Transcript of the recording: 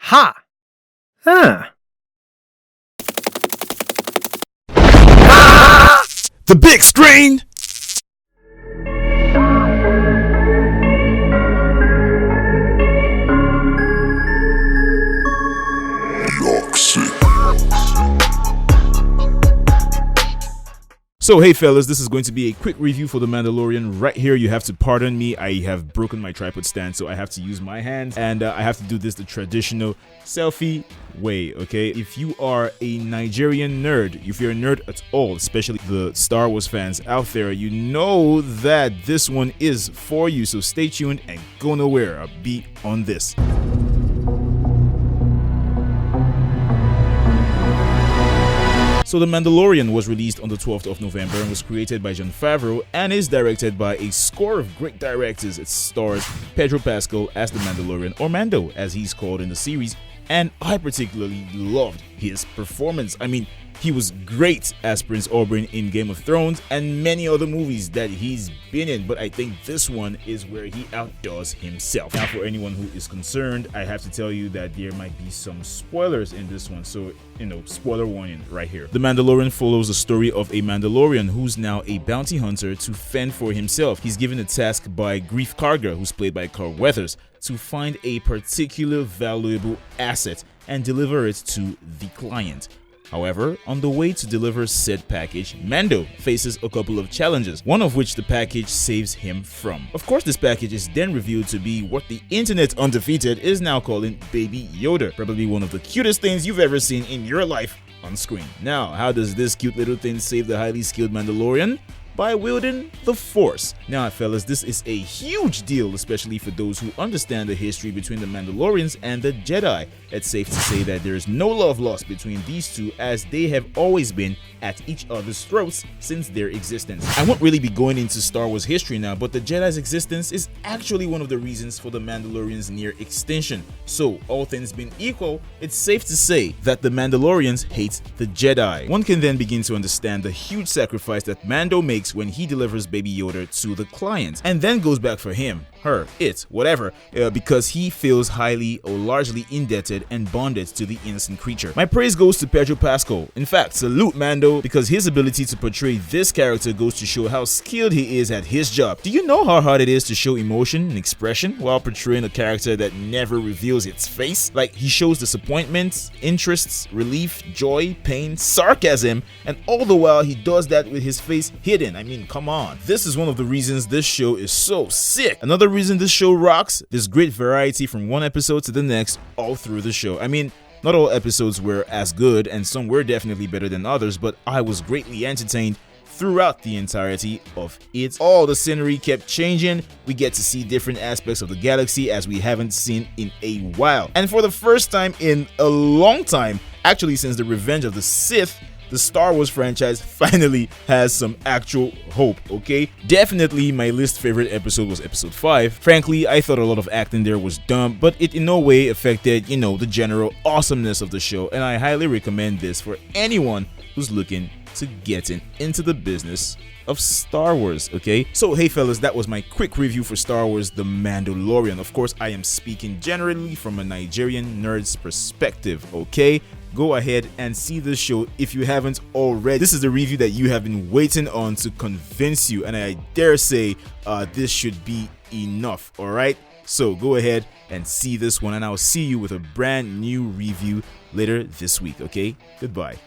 Ha! Huh. The big screen! So hey fellas, this is going to be a quick review for The Mandalorian. Right here, you have to pardon me, I have broken my tripod stand, so I have to use my hands, and I have to do this the traditional selfie way, okay? If you are a Nigerian nerd, if you're a nerd at all, especially the Star Wars fans out there, you know that this one is for you, so stay tuned and go nowhere. I'll be on this. So The Mandalorian was released on the 12th of November and was created by Jon Favreau and is directed by a score of great directors. It stars Pedro Pascal as the Mandalorian, or Mando as he's called in the series, and I particularly loved his performance. I mean, he was great as Prince Oberyn in Game of Thrones and many other movies that he's been in, but I think this one is where he outdoes himself. Now, for anyone who is concerned, I have to tell you that there might be some spoilers in this one, so, spoiler warning right here. The Mandalorian follows the story of a Mandalorian who's now a bounty hunter to fend for himself. He's given a task by Grief Karga, who's played by Carl Weathers, to find a particular valuable asset and deliver it to the client. However, on the way to deliver said package, Mando faces a couple of challenges, one of which the package saves him from. Of course, this package is then revealed to be what the internet undefeated is now calling Baby Yoda, probably one of the cutest things you've ever seen in your life on screen. Now, how does this cute little thing save the highly skilled Mandalorian? By wielding the Force. Now, fellas, this is a huge deal, especially for those who understand the history between the Mandalorians and the Jedi. It's safe to say that there is no love lost between these two, as they have always been at each other's throats since their existence. I won't really be going into Star Wars history now, but the Jedi's existence is actually one of the reasons for the Mandalorian's near extinction. So, all things being equal, it's safe to say that the Mandalorians hate the Jedi. One can then begin to understand the huge sacrifice that Mando makes when he delivers Baby Yoda to the client, and then goes back for him, her, it, whatever, because he feels highly or largely indebted and bonded to the innocent creature. My praise goes to Pedro Pascal. In fact, salute Mando, because his ability to portray this character goes to show how skilled he is at his job. Do you know how hard it is to show emotion and expression while portraying a character that never reveals its face? Like, he shows disappointment, interests, relief, joy, pain, sarcasm, and all the while he does that with his face hidden. I mean, come on. This is one of the reasons this show is so sick. Another reason this show rocks, there's great variety from one episode to the next all through the show. I mean, not all episodes were as good and some were definitely better than others, but I was greatly entertained throughout the entirety of it. All the scenery kept changing. We get to see different aspects of the galaxy as we haven't seen in a while. And for the first time in a long time, actually since the Revenge of the Sith, the Star Wars franchise finally has some actual hope, okay? Definitely my least favorite episode was episode 5. Frankly, I thought a lot of acting there was dumb, but it in no way affected, the general awesomeness of the show, and I highly recommend this for anyone who's looking to getting into the business of Star Wars, okay? So hey fellas, that was my quick review for Star Wars The Mandalorian. Of course, I am speaking generally from a Nigerian nerd's perspective, okay? Go ahead and see this show if you haven't already. This is the review that you have been waiting on to convince you, and I dare say this should be enough, alright? So go ahead and see this one, and I'll see you with a brand new review later this week, okay? Goodbye.